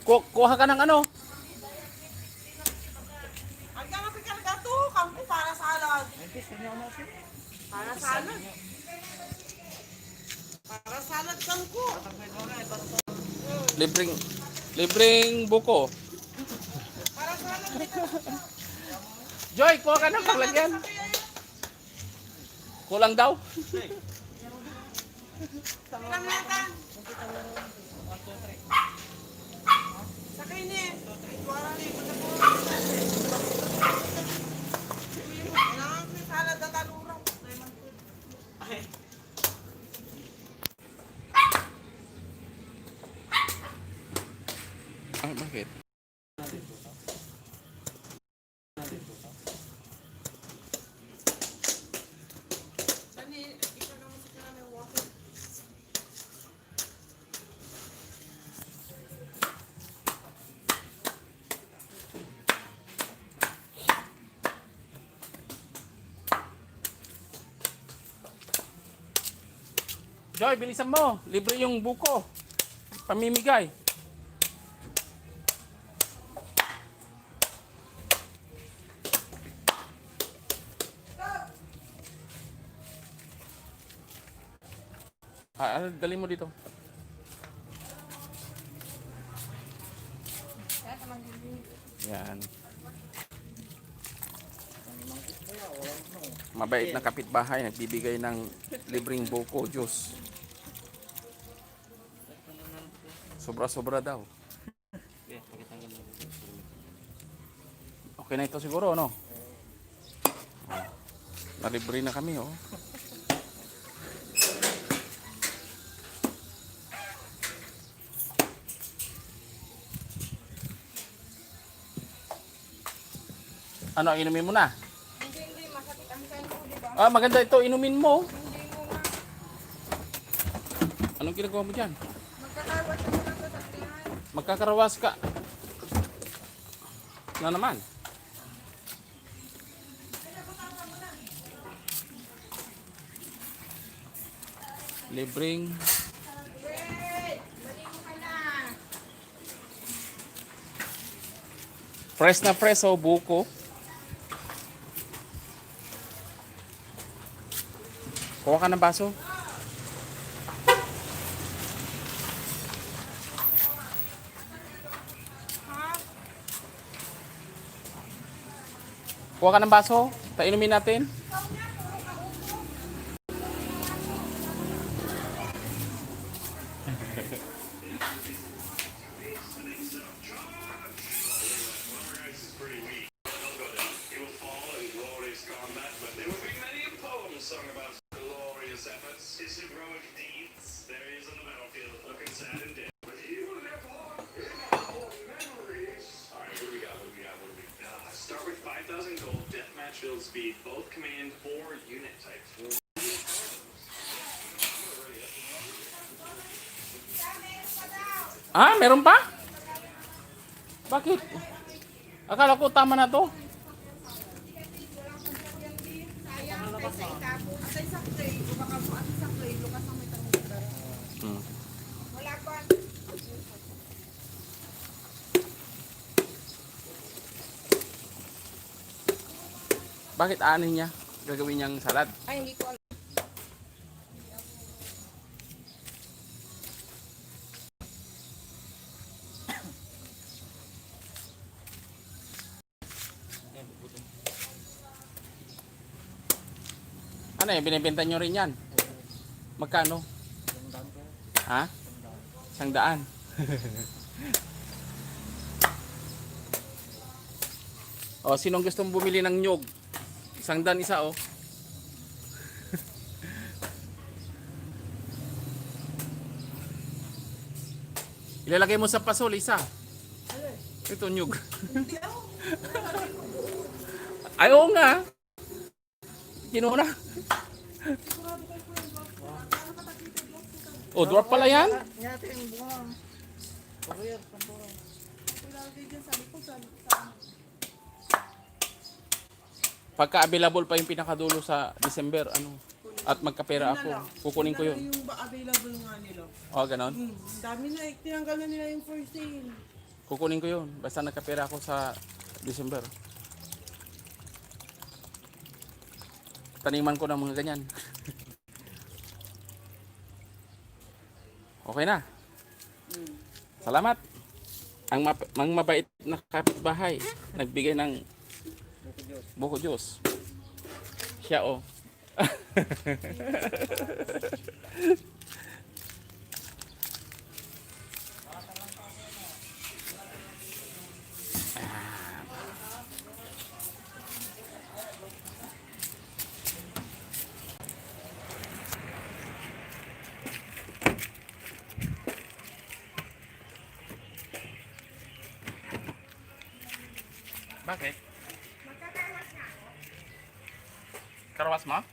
Kuha ka ng ano? Ang gagawin ka na to, kampo para salad. Para salad. Para salad kampo. Libreng buko. Para salad. Joy, kuha ka ng paglagyan. Kulang daw. Ilang lata? Sakay ni. Wala ni. Kailangan ko salad at alurang. Ah, bakit? Sani, ikaw naman sa kanila ng water. Joy, bilisan mo. Libre yung buko. Pamimigay. Dali mo dito. Yan. Mabait na kapitbahay, nagbibigay ng libreng buko juice. Sobra-sobra daw. Okay na ito siguro, no? Nalibre na kami, oh. Ano, inumin mo na? Hindi, masakit ang tiyan ko, di ba? Ah, maganda ito, inumin mo. Hindi mo nga. Anong ginagawa mo dyan? Magkakawas ako ng sasakyan. Magkakarawas ka. Na naman. Libreng Wait! Balik ka na. fresh na fresh, oh, buko. Kuha ka ng baso. Ha? Kuha ka ng baso. Inumin natin. Start with 5,000 gold, deathmatch build speed, both command or unit types. Ah, meron pa? Bakit? Akala ko tama na to. Sayang, kaysa itapo. Atay sa clay. Baka mo atay sa clay. Lukas ang may tanong. Hmm. Wala pa. Bakit anin niya? Gagawin niyang salad. Ay, hindi ko alam. Ano eh, binibenta nyo rin yan? Magkano? Ha? 100. O, sinong gustong bumili ng nyog? 100 isa, oh. Ilalagay mo sa paso, Lisa. Ito, nyog. Ayaw nga. Kinuha na. Oh, dwarf pala yan? Natin buwang. Ilalagay dyan sa likod. Pagka available pa yung pinakadulo sa December, ano? At magkapera ako. Kukunin ko yun. Yung available nga nila. Oh, ganon. Dami na, tinanggal na nila yung for sale. Kukunin ko yun. Basta nagkapera ako sa December. Taniman ko ng mga ganyan. Okay na. Salamat. Ang mabait na kapitbahay. Nagbigay ng buko juice. Siya oh. Bakit? Karawas mo?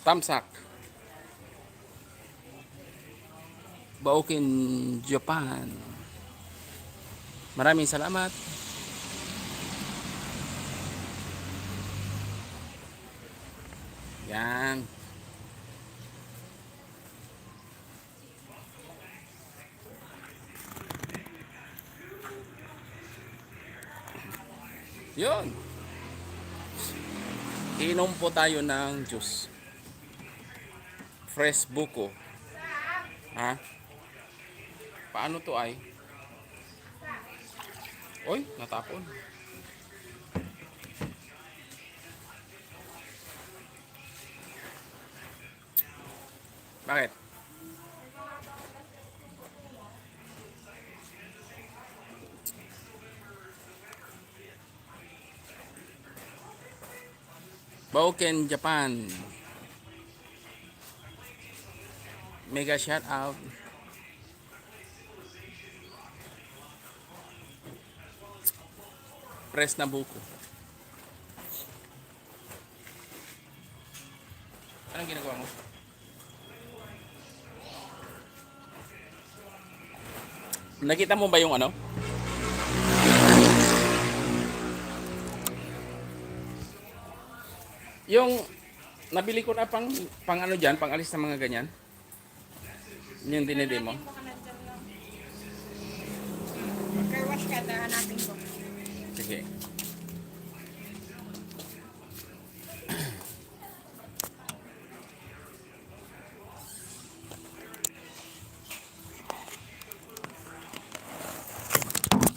Tamsak. Baukin, Japan. Maraming salamat. Yan. Yun. Inom po tayo ng juice. Fresh buko. Ha? Paano to ay? Oy, natapon. Bakit? Bauken, Japan. Mega shout out. Press na buko. Anong ginagawa mo? Nakita mo ba yung ano? Yung nabili ko na pang ano diyan, pang alis ng mga ganyan. Yung dinede mo. Baka nandyan lang. Mag-carwash ka, hanapin ko. Sige.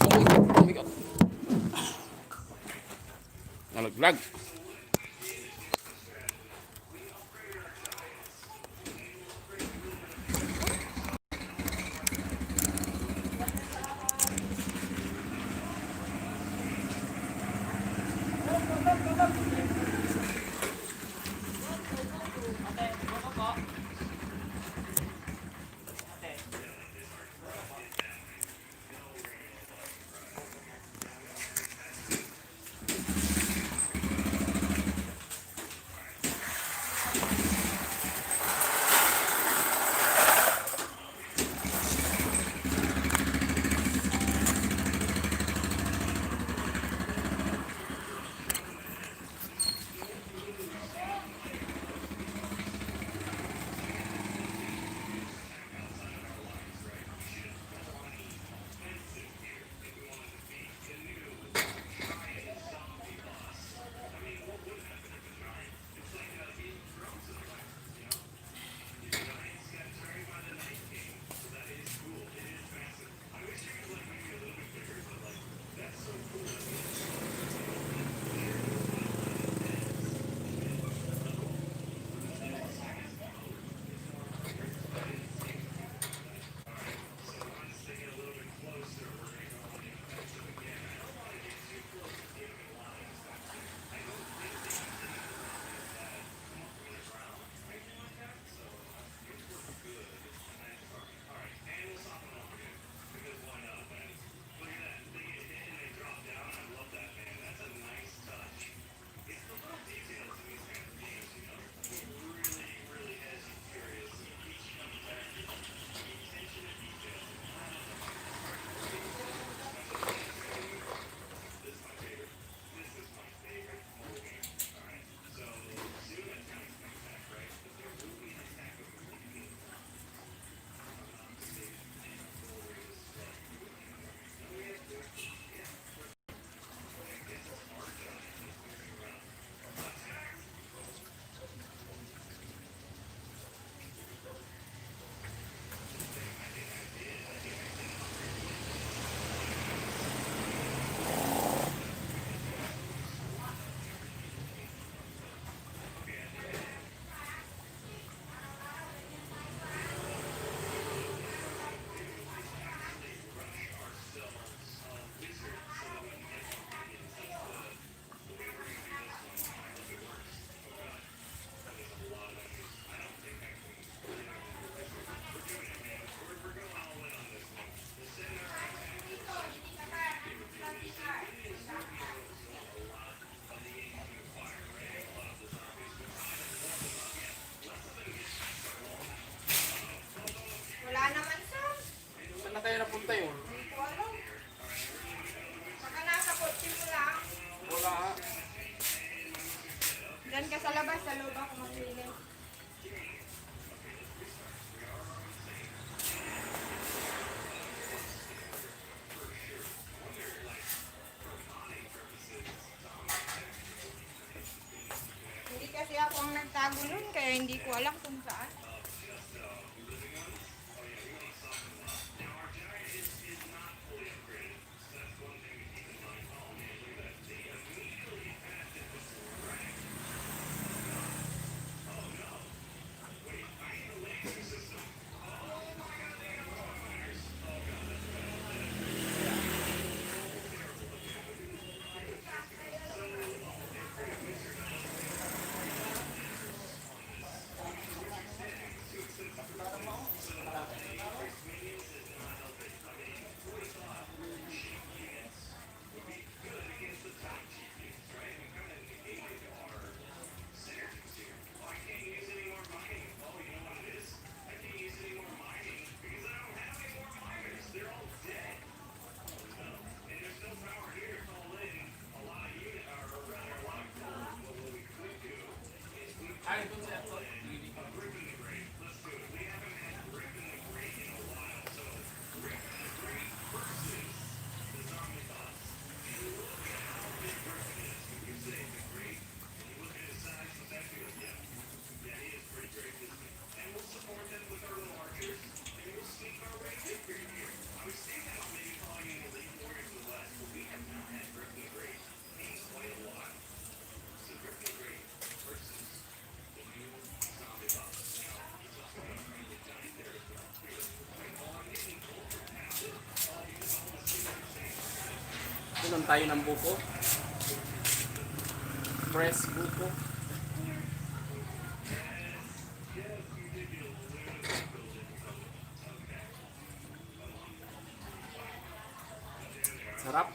Oh my God. Nalaglag. tago nun, kaya hindi ko alam kung saan. Inom tayo ng buko. Fresh buko. Sarap.